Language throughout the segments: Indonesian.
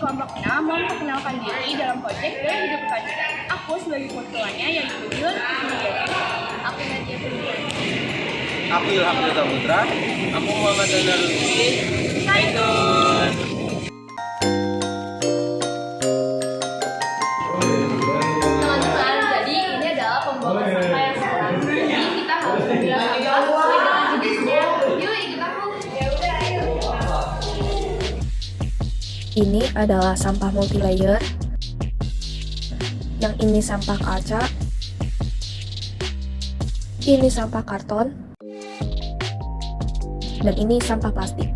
kelompok 6 mau memperkenalkan diri dalam proyek Gaya Hidup Keadilan. Aku sebagai ketuanya yaitu Dilan Kusniyati. Aku Nadia Putra. Aku Ilham Yoga Putra. Aku Muhammad Zainal Lutfi. Saitun. Teman-teman, jadi ini adalah pembuangan sampah yang salah. Jadi kita harus memilah sampah sesuai dengan jenisnya. Yuk ikut aku. Ya udah, ayo. Ini adalah sampah multilayer. Yang ini sampah kaca. Ini sampah karton. Dan ini sampah plastik.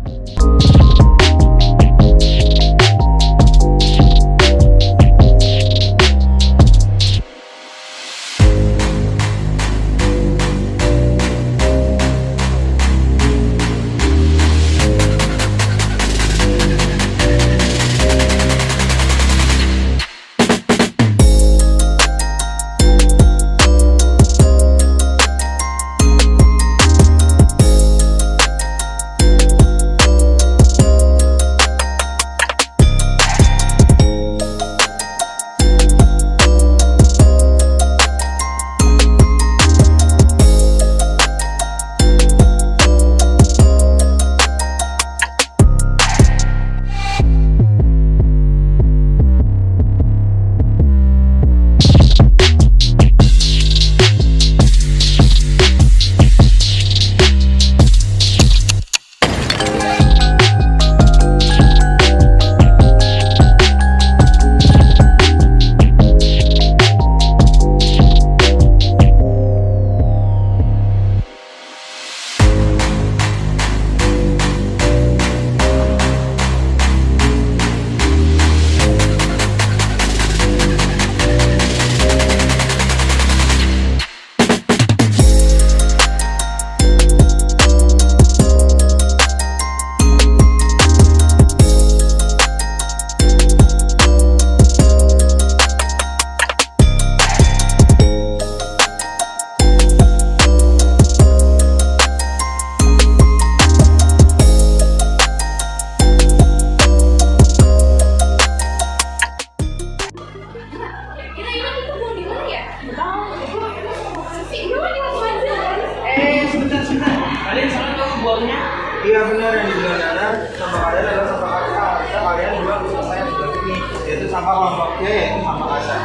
Kalian salah tahu buangnya? Iya benar, yang dibilang Nana sampah kalian adalah sampah kaca. Bisa kalian juga sampah yang seperti ini, yaitu sampah kelompok C, yaitu sampah kaca.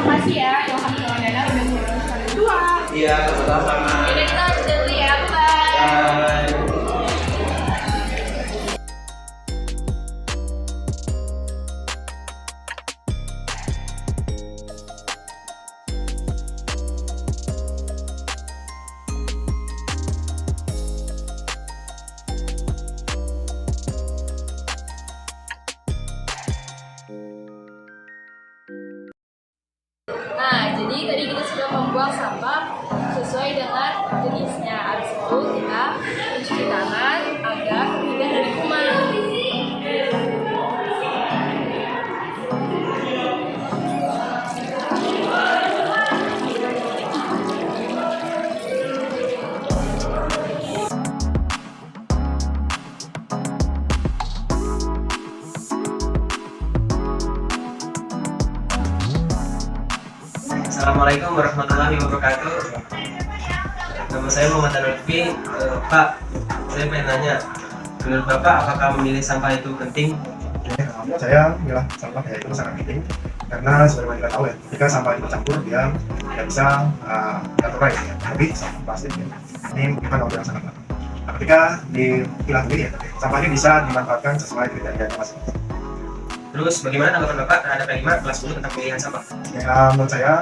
Makasih ya Ilham sama Nana udah merumuskan berdua. Iya, sama-sama. Yaudah, kita lanjut dulu ya. Bye. Bye. Nah, jadi tadi kita sudah membuang sampah sesuai dengan jenisnya. Habis itu kita mencuci tangan agar terhindar dari kuman. Assalamualaikum warahmatullahi wabarakatuh. Nama saya Muhammad Zainal Lutfi. Pak, saya pengen nanya, menurut Bapak apakah memilih sampah itu penting? Saya bilang sampah ya itu sangat penting karena sebenarnya kita tahu ya, ketika sampah itu campur dia tidak bisa categorise ya, tapi sampah plastik ya. Ini bukan hal yang sangat penting. Nah, ketika dipilah begini ya, sampah ini bisa dimanfaatkan sesuai kriteria masing-masing. Terus bagaimana tanggapan Bapak terhadap yang 5 kelas 10 tentang pemilihan sampah? Ya, menurut saya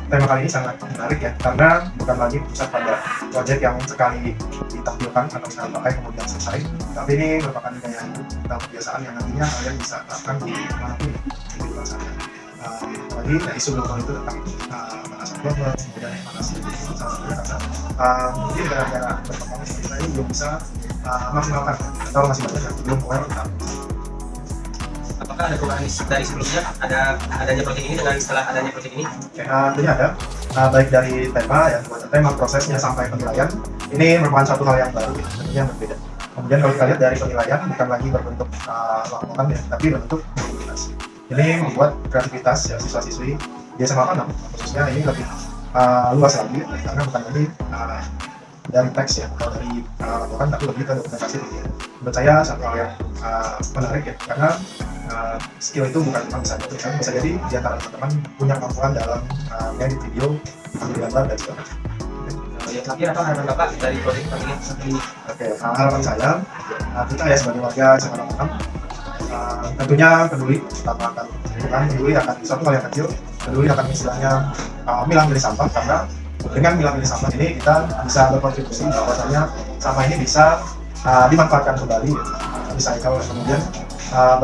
tema kali ini sangat menarik ya, karena bukan lagi pusat pada proyek yang sekali ditampilkan atau sekali pakai kemudian selesai, tapi ini merupakan gaya hidup atau kebiasaan yang nantinya kalian bisa terapkan di manapun di luar sana. Apalagi isu global itu tentang pemanasan global, kemudian emanasi salah satunya karena mungkin negara-negara berkembang seperti kita ini belum bisa maksimalkan atau masih banyak yang belum aware tentang. Apakah ada perubahan dari sebelumnya, adanya proyek ini dengan setelah adanya proyek ini? Tentunya ada, baik dari tema ya, tema prosesnya sampai penilaian, Ini merupakan satu hal yang baru, tentunya yang berbeda. Kemudian kalau kita lihat dari penilaian bukan lagi berbentuk laporan ya, tapi berbentuk aktivitas. Ini membuat kreativitas ya siswa-siswi di SMA 6 khususnya ini lebih luas lagi karena bukan lagi dari teks ya atau dari laporan, tapi lebih ke dokumentasi. Menurut saya satu hal yang menarik ya, karena skill itu bukan cuma bisa jadi di antara teman-teman punya kemampuan dalam edit video, ambil gambar dan sebagainya. Yang terakhir apa harapan Bapak dari proyek kali ini? Oke, harapan saya kita ya sebagai warga SMA 6 tentunya peduli pertama akan lingkungan, peduli akan suatu hal yang kecil, peduli akan istilahnya milah-milih sampah, karena dengan milah-milih sampah ini kita bisa berkontribusi bahwasanya sampah ini bisa dimanfaatkan kembali, recycle, kemudian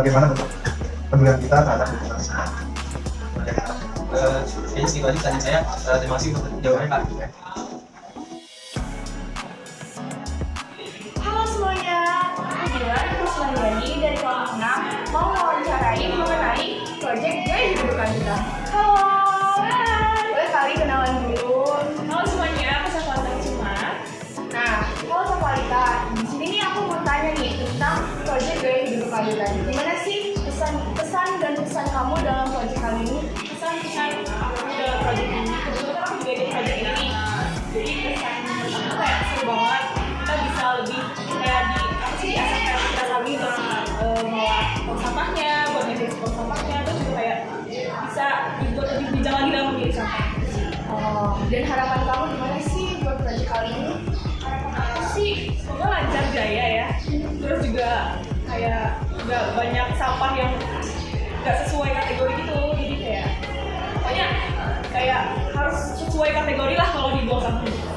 bagaimana bentuk pedulian kita terhadap lingkungan semua. Kayaknya segitu aja tanya saya. Terima kasih untuk jawabannya Pak. Halo semuanya, aku Gilan Kuslayani dari kelas 6 mau mewawancarai mengenai proyek Gaya Hidup Berkelanjutan. Halo, boleh kali kenalan dulu. Halo semuanya, aku Safalita Cuma. Nah, halo Safalita, di sini nih aku mau tanya nih tentang proyek Gaya Hidup Berkelanjutan. Gimana sih pesan dan pesan kamu dalam proyek kali ini? Pesan-pesan aku dalam proyek ini, kebetulan aku juga di proyek ini. Jadi pesan aku kayak seru banget. Kita bisa lebih kayak diasah kayak kita kami untuk mengolah tong sampahnya, buat ngecek tong sampahnya, terus juga kayak bisa dibuat lebih bijak lagi dalam memilih sampah. Dan harapan kamu gimana sih buat proyek kali ini? Harapan aku sih semoga lancar jaya ya. Terus juga kayak nggak banyak sampah yang nggak sesuai kategori gitu. Jadi kayak pokoknya kayak harus sesuai kategori lah kalau dibuang sampah.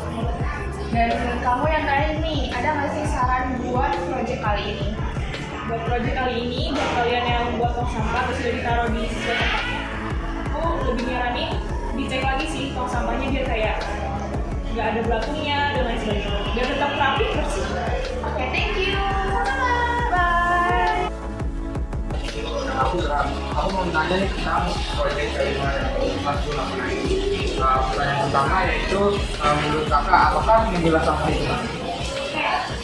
Dan kamu yang lain nih, ada nggak sih saran buat proyek kali ini? Buat proyek kali ini, buat kalian yang buat tong sampah terus udah ditaruh di sesuai tempatnya, aku lebih nyaranin dicek lagi sih tong sampahnya biar kayak nggak ada belakunya dan lain sebagainya, biar tetap rapi bersih. Oke, thank you. Bye. Aku mau tanya nih tentang proyek kelima yang masuk ini. Pertanyaan pertama yaitu menurut kakak apakah memilah sampah itu?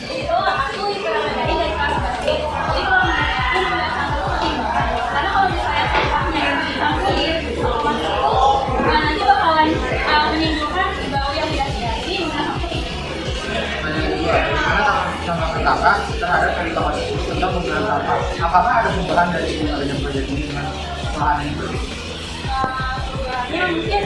Itu aku dari kelas basket. Jadi kalau menurut aku memilah sampah itu penting banget. Karena kalau misalnya sampahnya yang dicampur, nanti bakalan menimbulkan bau yang tidak sedap. Ini memilah sampah penting. Pertanyaan kedua, gimana tanggapan kakak terhadap kelas 10 tentang pemilahan sampah? Apakah ada perubahan dari adanya proyek ini dengan pengolahan yang berbeda? Ya mungkin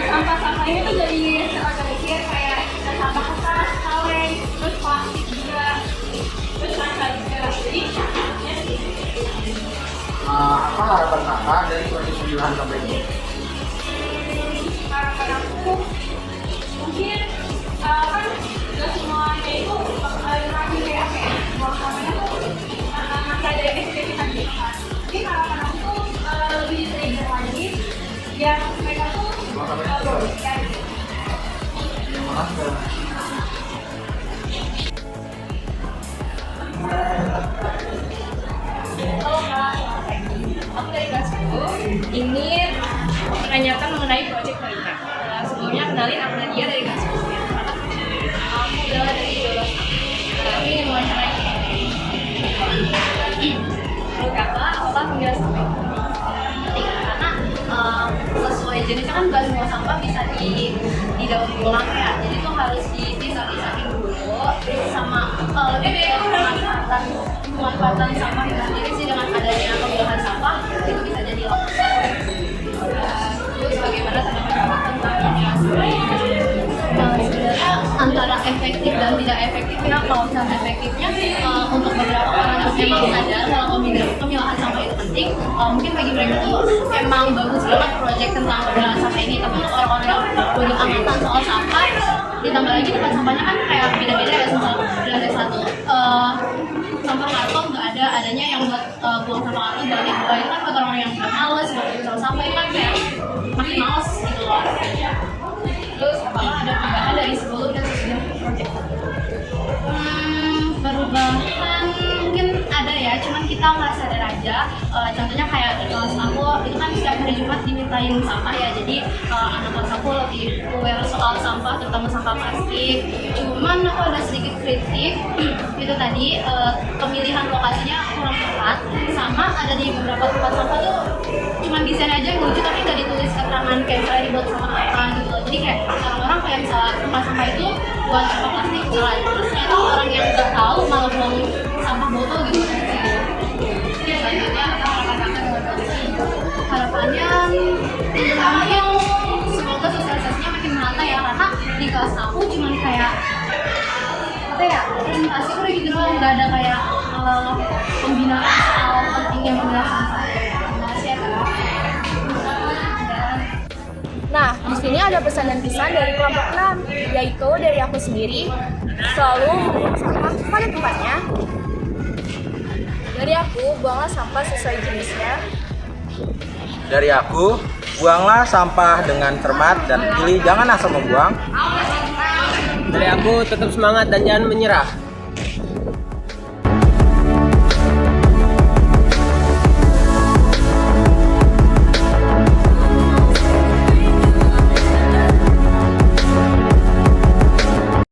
sampah-sampah ini tuh jadi terorganisir kayak sampah kertas, kaleng, terus plastik juga, terus kaca juga. Jadi ya sih. Apa harapan kakak dari proyek pemilahan sampah ini? Harapan aku mungkin kan nggak semuanya itu lagi kayak apa ya, buang sampahnya tuh masih ada efektivitas gitu kan. Jadi harapan aku tuh lebih diterima lagi biar mereka tuh membersihkan. Halo Kak, aku dari kelas 10. Ini menanyakan mengenai proyek kelima. Sebelumnya kenalin aku Nadia dari kelas 10. Aku adalah dari Jolos. Kami ingin mewawancarai. Menurut kakak, apakah memilah sampah itu penting? Karena sesuai jenisnya kan nggak semua sampah bisa didaur ulang ya. Jadi itu harus dipisah-pisahin dulu. Sama lebih baik pemanfaatan sampah itu sendiri sih, dengan adanya pemilahan sampah itu bisa jadi terus bagaimana tanggapan kakak tentang pemilahan sampah ini? Sebenarnya antara efektif dan tidak efektifnya, kalau misalnya efektifnya untuk beberapa orang yang memang sadar kalau pemilahan sampah itu penting, mungkin bagi mereka tuh emang bagus banget proyek tentang pemilahan sampah ini. Tapi untuk orang-orang yang punya angkatan soal sampah, ditambah lagi tempat sampahnya kan kayak beda-beda ya, ada satu sampah karton nggak adanya yang buat buang sampah karton dari dua, itu kan buat orang-orang yang udah males buat buang sampah, itu kan kayak makin males gitu loh. Terus apakah ada perubahan dari sebelum dan sesudah proyek? Perubahan mungkin ada ya, cuman kita nggak sadar aja. Contohnya kayak di kelas aku itu kan setiap hari Jumat diminta ngerasain sampah ya, jadi anak kelas aku lebih aware soal sampah, terutama sampah plastik. Cuman aku ada sedikit kritik itu tadi pemilihan lokasinya kurang tepat, sama ada di beberapa tempat sampah tuh cuman desain aja yang lucu tapi nggak ditulis keterangan kayak misalnya dibuat sama apa gitu loh. Jadi kayak orang-orang kayak misalnya tempat sampah itu buat sampah plastik misalnya, terus ternyata orang yang nggak tahu malah buang sampah botol gitu. Selanjutnya harapannya mungkin semoga sosialisasinya makin merata ya, karena di kelas aku cuman kayak apa ya, presentasi udah gitu doang, nggak ada kayak pembinaan soal pentingnya pembinaan sampah. Makasih ya Kak. Nah, di sini ada pesan dan kesan dari kelompok 6, yaitu dari aku sendiri, selalu membuang sampah pada tempatnya. Dari aku, buanglah sampah sesuai jenisnya. Dari aku, buanglah sampah dengan cermat dan pilih jangan asal membuang. Dari aku tetap semangat dan jangan menyerah.